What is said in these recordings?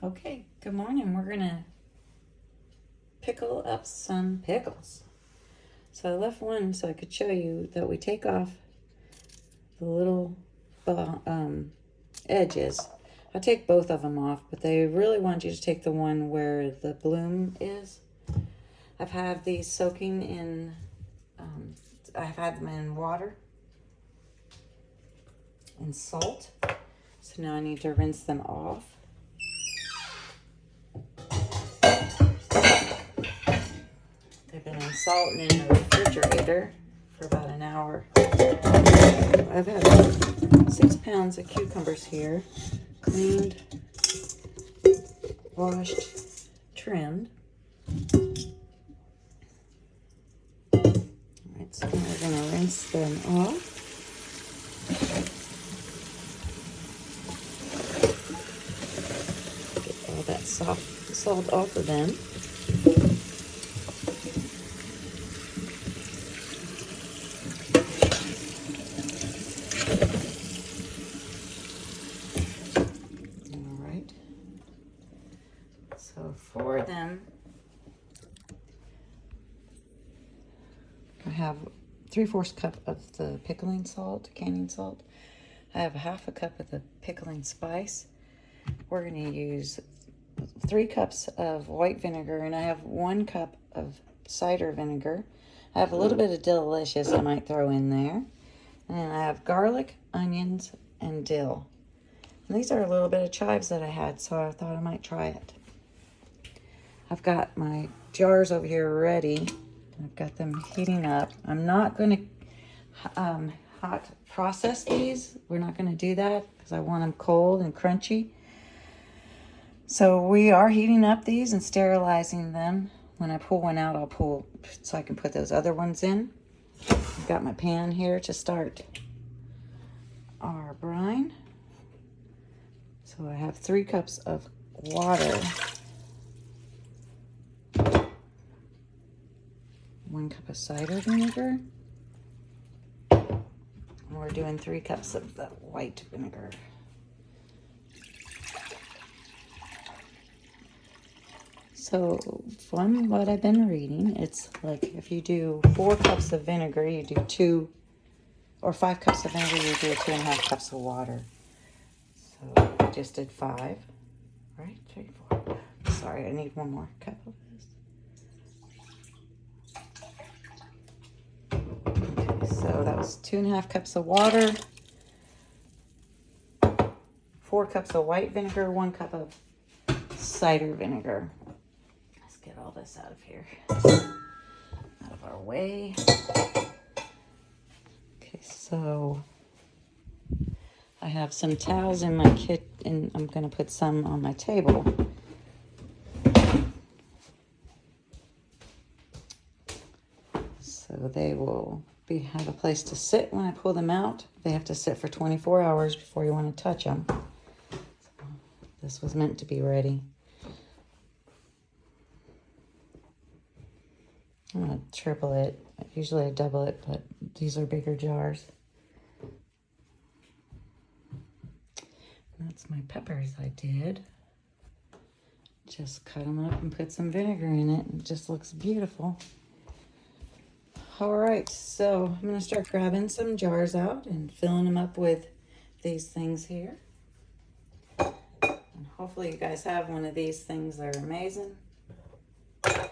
Okay, good morning. We're gonna pickle up some pickles. So I left one so I could show you that we take off the little edges. I take both of them off, but they really want you to take the one where the bloom is. I've had these soaking in, I've had them in water and salt. So now I need to rinse them off. They've been in salt and in the refrigerator for about an hour. I've had 6 pounds of cucumbers here, cleaned, washed, trimmed. Alright, so now we're going to rinse them off. Get all that soft salt off of them. So for them, I have 3/4 cup of the pickling salt, canning salt. I have 1/2 cup of the pickling spice. We're going to use 3 cups of white vinegar, and I have 1 cup of cider vinegar. I have a little bit of delicious I might throw in there. And I have garlic, onions, and dill. And these are a little bit of chives that I had, so I thought I might try it. I've got my jars over here ready. I've got them heating up. I'm not going to hot process these. We're not going to do that because I want them cold and crunchy. So we are heating up these and sterilizing them. When I pull one out, I'll pull so I can put those other ones in. I've got my pan here to start our brine. So I have 3 cups of water. 1 cup of cider vinegar. And we're doing 3 cups of the white vinegar. So from what I've been reading, it's like if you do 4 cups of vinegar, you do 2, or 5 cups of vinegar, you do 2.5 cups of water. So I just did 5, right? 3, 4. Sorry, I need 1 more cup of this. So that was 2.5 cups of water, 4 cups of white vinegar, 1 cup of cider vinegar. Let's get all this out of here, out of our way. Okay, so I have some towels in my kit, and I'm going to put some on my table. So they will have a place to sit when I pull them out. They have to sit for 24 hours before you want to touch them. So this was meant to be ready. I'm going to triple it. Usually I double it, but these are bigger jars. That's my peppers I did. Just cut them up and put some vinegar in it. It just looks beautiful. All right, so I'm going to start grabbing some jars out and filling them up with these things here. And hopefully you guys have one of these things. They're amazing. I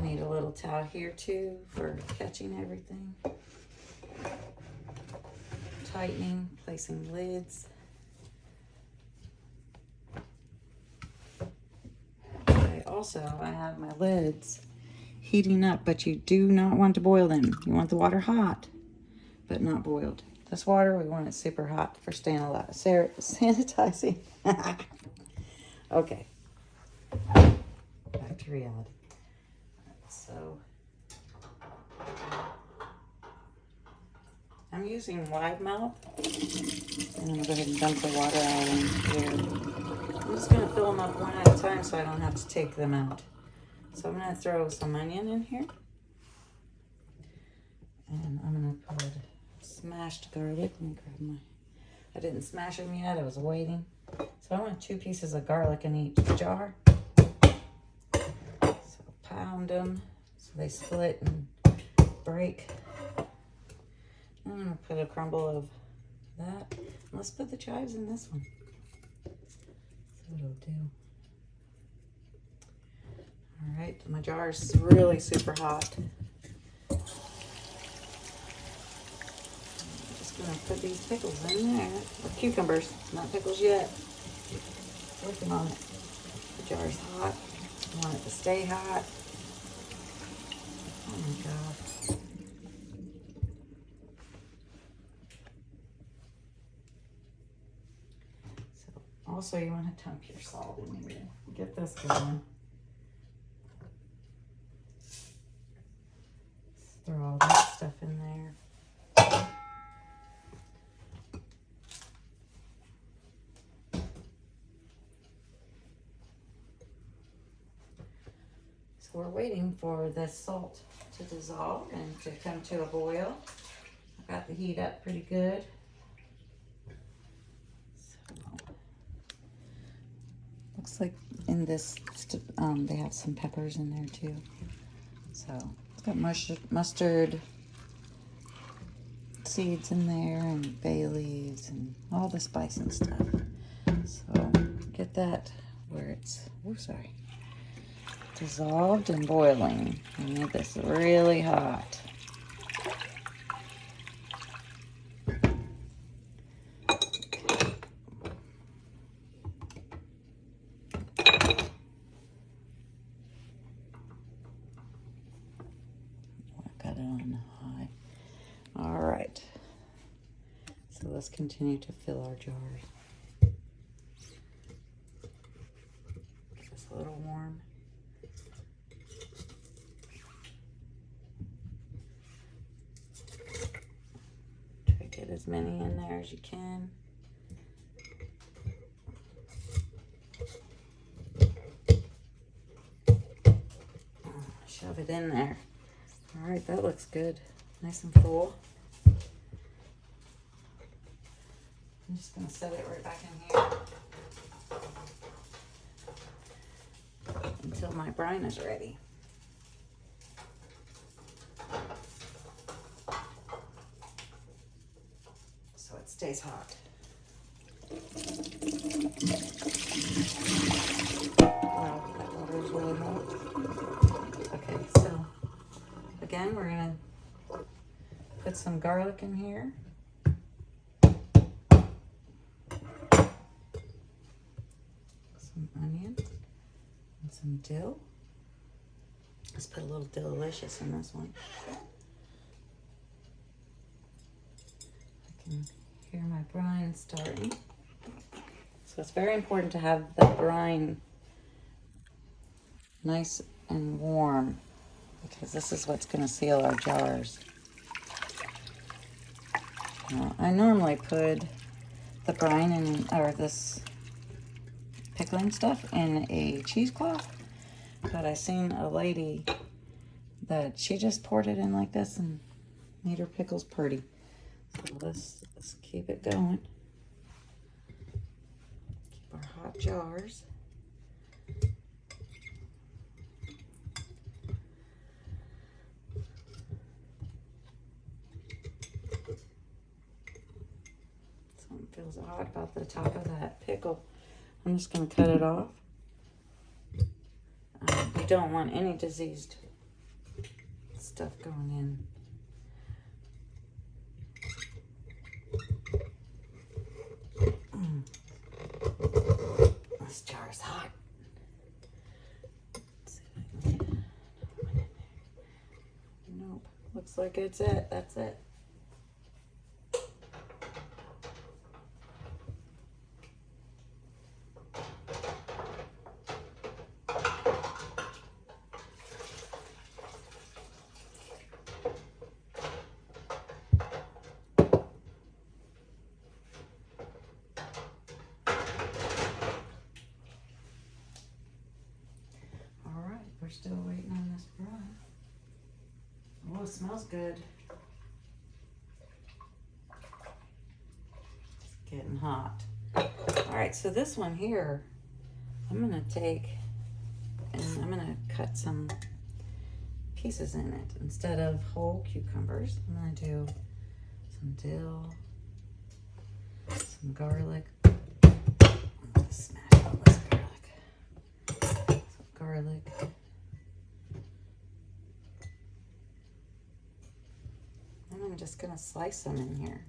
need a little towel here too for catching everything. Tightening, placing lids. I have my lids heating up, but you do not want to boil them. You want the water hot, but not boiled. This water, we want it super hot for staying alive. Sanitizing. Okay. Back to reality. So, I'm using wide mouth, and I'm going to go ahead and dump the water out in here. I'm just going to fill them up one at a time so I don't have to take them out. So I'm going to throw some onion in here. And I'm going to put smashed garlic. Let me grab my... I didn't smash them yet. I was waiting. So So I want 2 pieces of garlic in each jar. So pound them so they split and break. I'm gonna put a crumble of that. Let's put the chives in this one. See what it'll do. All right, my jar is really super hot. I'm just gonna put these pickles in there, or cucumbers, not pickles yet. Working on it. The jar's hot. I want it to stay hot. Oh my God. So also you want to dump your salt in here. Get this going. Throw all that stuff in there. So we're waiting for the salt to dissolve and to come to a boil. I've got the heat up pretty good. So, looks like in this, they have some peppers in there too. So it's got mustard seeds in there and bay leaves and all the spice and stuff. So get that where it's, dissolved and boiling. I need this really hot. Got it on high. All right. So let's continue to fill our jars. Get this a little warm. Try to get as many in there as you can. Shove it in there. All right, that looks good. Nice and full. I'm just gonna set it right back in here until my brine is ready. So it stays hot. Wow, that water is really hot. Okay, so again, we're gonna put some garlic in here. Some onion and some dill. Let's put a little delicious in this one. I can hear my brine starting. So it's very important to have the brine nice and warm, because this is what's going to seal our jars. Now, I normally put the brine in, or this pickling stuff, in a cheesecloth, but I seen a lady that she just poured it in like this and made her pickles pretty. So let's keep it going. Keep our hot jars. Something feels odd about the top of that pickle. I'm just going to cut it off. You don't want any diseased stuff going in. This jar is hot. Let's see if I can get one in there. Nope. Looks like it's it. That's it. We're still waiting on this brine. Oh, it smells good. It's getting hot. All right, right, so this one here, I'm gonna take and I'm gonna cut some pieces in it. Instead of whole cucumbers, I'm gonna do some dill, some garlic. I'm gonna smash all this garlic. Some garlic. And I'm just gonna slice them in here.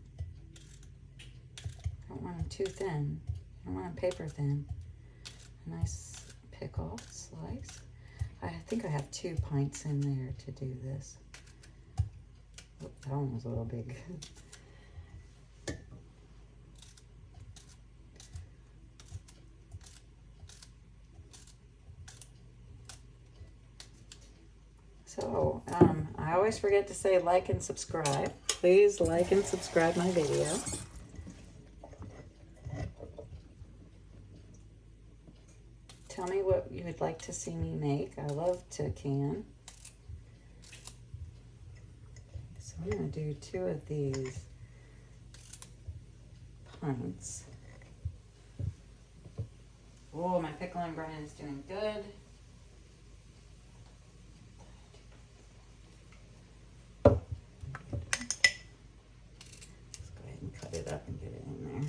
I don't want them too thin. I don't want them paper thin. A nice pickle slice. I think I have 2 pints in there to do this. Oh, that one was a little big. So, I always forget to say like and subscribe. Please like and subscribe my video. Tell me what you would like to see me make. I love to can. So I'm going to do 2 of these pints. Oh, my pickling brine is doing good. Let's go ahead and cut it up and get it in there.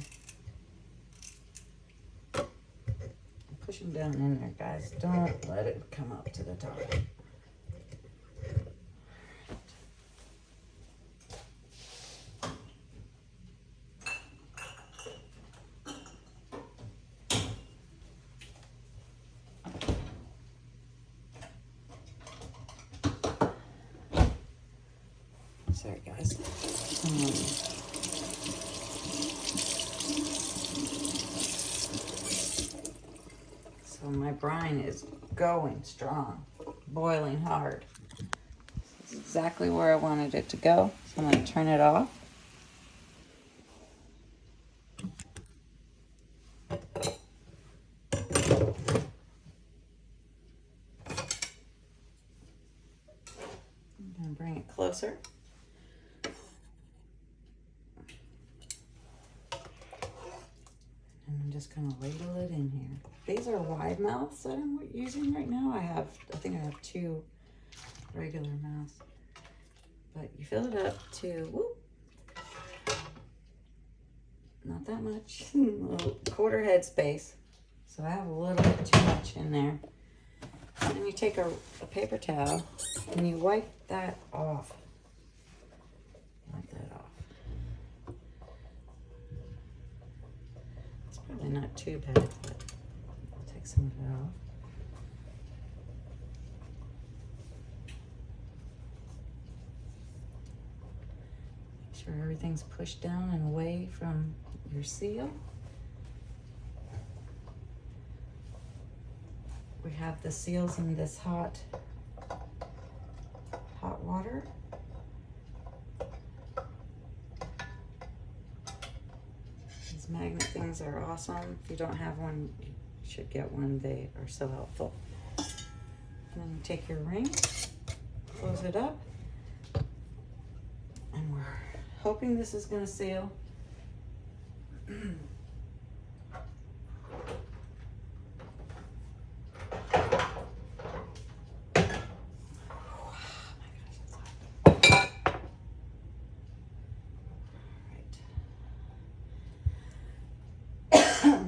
Push them down in there, guys. Don't let it come up to the top. Sorry, guys. So my brine is going strong, boiling hard. This is exactly where I wanted it to go. So I'm going to turn it off. I'm going to bring it closer. I'm just going to ladle it in here. These are wide mouths that I'm using right now. I think I have 2 regular mouths. But you fill it up to, whoop, not that much, a little 1/4 head space. So I have a little bit too much in there. And then you take a paper towel and you wipe that off. Wipe that off. Probably not too bad, but I'll take some of it off. Make sure everything's pushed down and away from your seal. We have the seals in this hot water. These magnet things are awesome. If you don't have one, you should get one. They are so helpful. And then you take your ring, close it up, and we're hoping this is going to seal.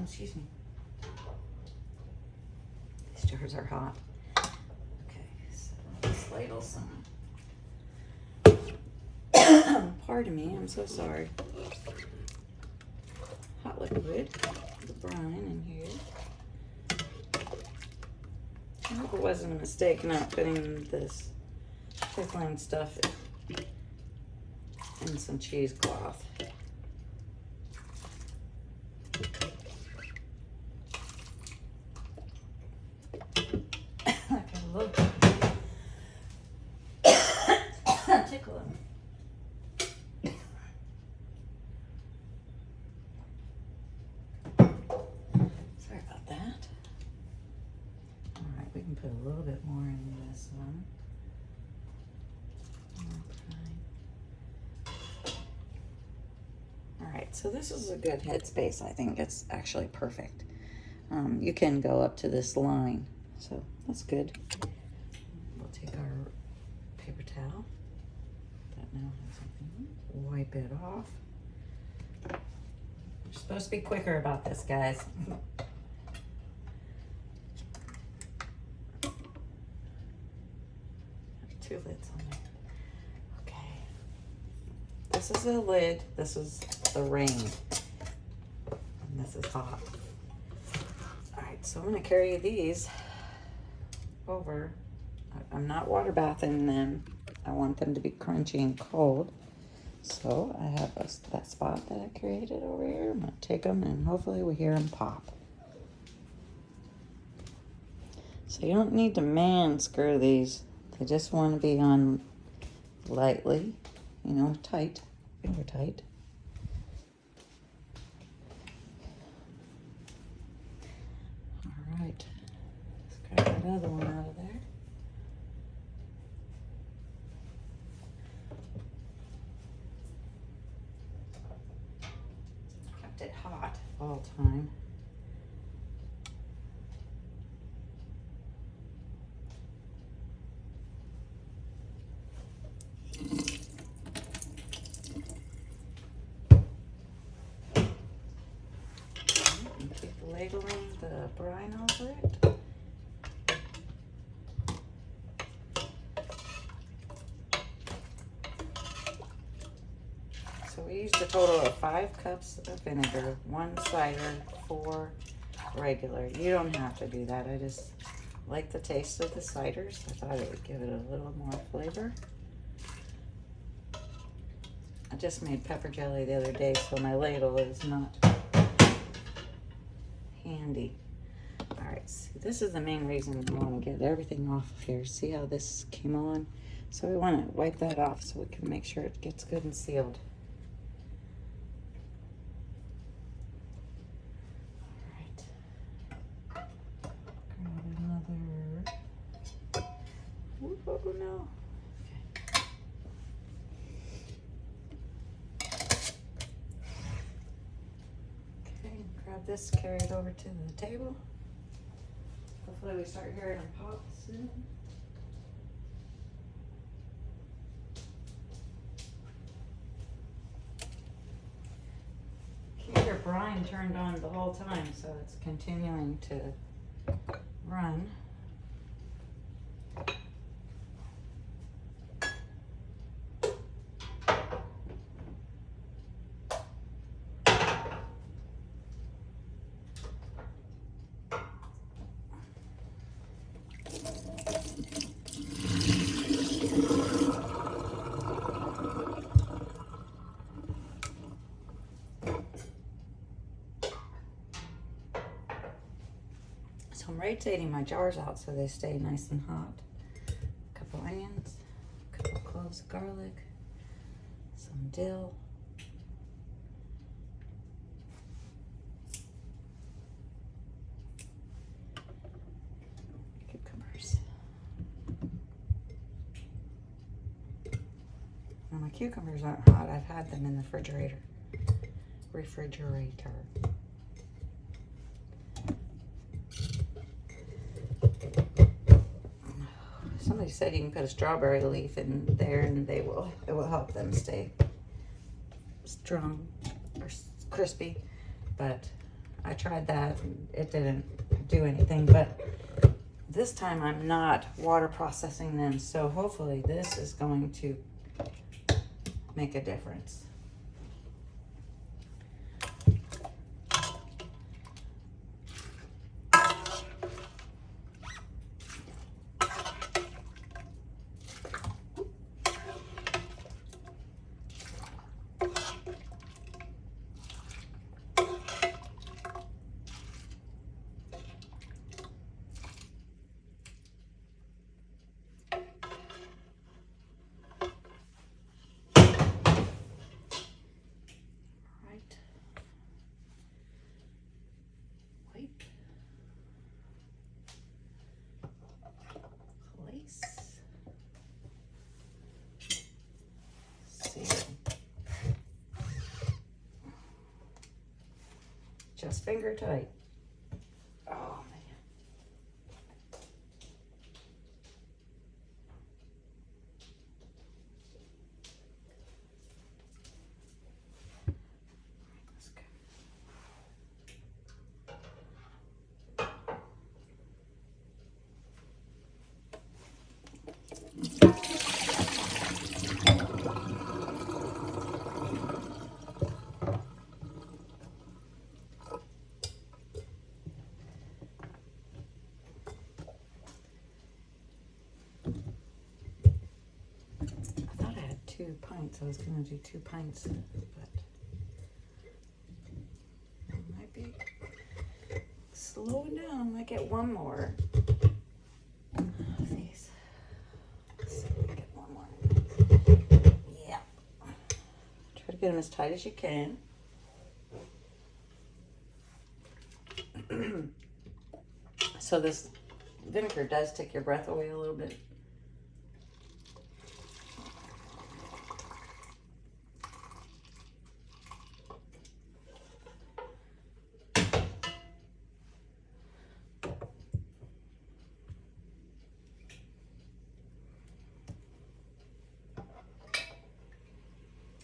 Excuse me. These jars are hot. Okay, so let's ladle some. Pardon me, I'm so sorry. Hot liquid, the brine in here. I hope it wasn't a mistake not putting this pickling stuff in some cheesecloth. Tickle him. Sorry about that. All right, we can put a little bit more in this one. All right, So this is a good headspace. I think it's actually perfect. You can go up to this line, so that's good. We'll take our paper towel that now has something. Wipe it off. We're supposed to be quicker about this, guys. Two lids on there. Okay. This is a lid. This is the rain. And this is hot. Alright, so I'm going to carry these over. I'm not water bathing them. I want them to be crunchy and cold. So I have that spot that I created over here. I'm going to take them and hopefully we hear them pop. So you don't need to man screw these. They just want to be on lightly, you know, tight, finger tight. All right, let's grab that other one out of there. Kept it hot all the time. Ladling the brine over it. So we used a total of 5 cups of vinegar, 1 cider, 4 regular. You don't have to do that. I just like the taste of the ciders. I thought it would give it a little more flavor. I just made pepper jelly the other day, so my ladle is not handy. All right, see, this is the main reason we want to get everything off of here. See how this came on? So we want to wipe that off so we can make sure it gets good and sealed. All right. Grab another. Oh no. Grab this, carry it over to the table. Hopefully we start hearing them pop soon. Keep your brine turned on the whole time so it's continuing to run. So I'm rotating my jars out so they stay nice and hot. A couple onions, a couple cloves of garlic, some dill, cucumbers. Now my cucumbers aren't hot. I've had them in the refrigerator. Somebody said you can put a strawberry leaf in there and it will help them stay strong or crispy, but I tried that and it didn't do anything. But this time I'm not water processing them, so hopefully this is going to make a difference. That's finger tight. Oh, man. Let's go. I thought I had 2 pints. I was going to do 2 pints, but I might be slowing down. I might get 1 more. These. Let's see if we get 1 more. Yeah. Try to get them as tight as you can. So this vinegar does take your breath away a little bit.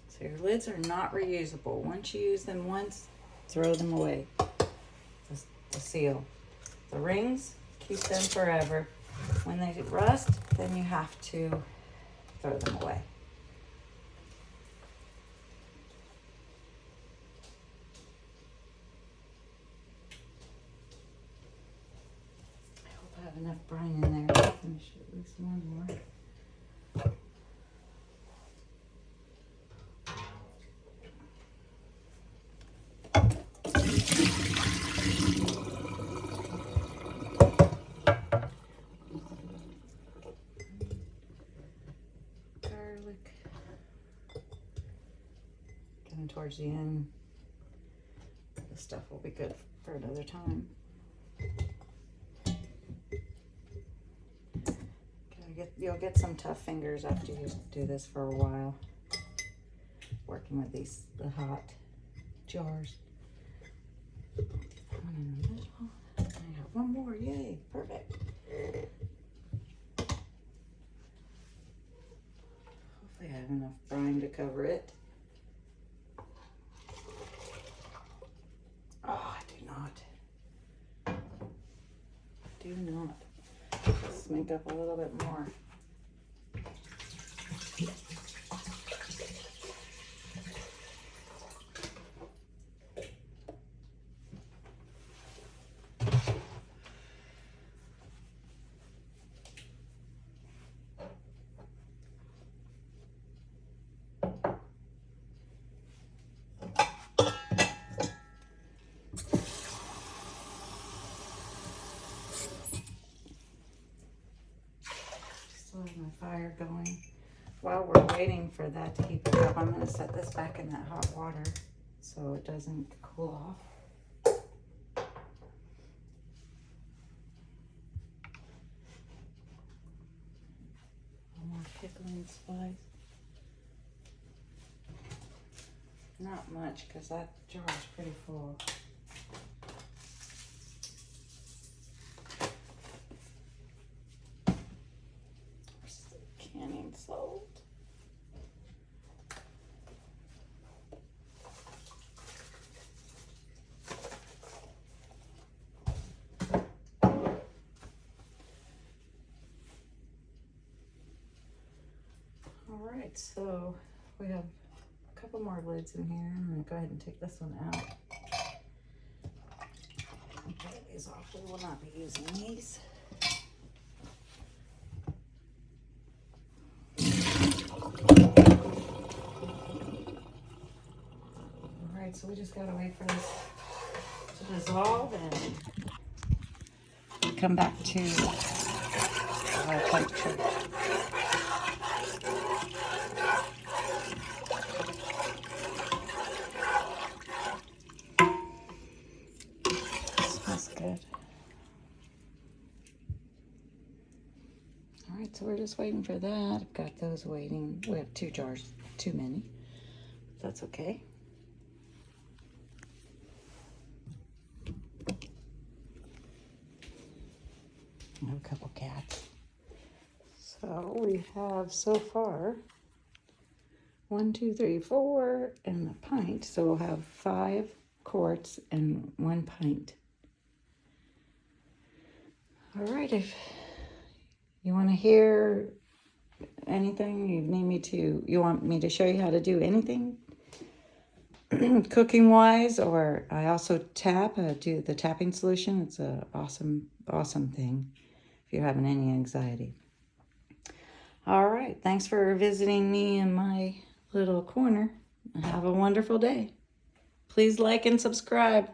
So your lids are not reusable. Once you use them once, throw them away. The seal. The rings, keep them forever. When they rust, then you have to throw them away. I hope I have enough brine in there to finish at least 1 more. Towards the end, this stuff will be good for another time. You'll get some tough fingers after you do this for a while, working with the hot jars. One in the middle. I have 1 more. Yay! Perfect. Hopefully I have enough brine to cover it. Oh, I do not. Let's make up a little bit more. Still have my fire going. While we're waiting for that to heat up, I'm going to set this back in that hot water so it doesn't cool off. More pickling spice. Not much because that jar is pretty full. Canning salt. All right, so we have a couple more lids in here. I'm going to go ahead and take this one out. Take these off. We will not be using these. Alright, so we just gotta wait for this to dissolve and come back to our temperature. Smells good. Alright, so we're just waiting for that. I've got those waiting. We have 2 jars, too many. That's okay. have a couple cats. So we have so far 1, 2, 3, 4, and a pint. So we'll have 5 quarts and 1 pint. All right, if you want to hear anything, you want me to show you how to do anything cooking wise, or I also do the tapping solution. It's a awesome thing if you're having any anxiety. All right, thanks for visiting me in my little corner. Have a wonderful day. Please like and subscribe.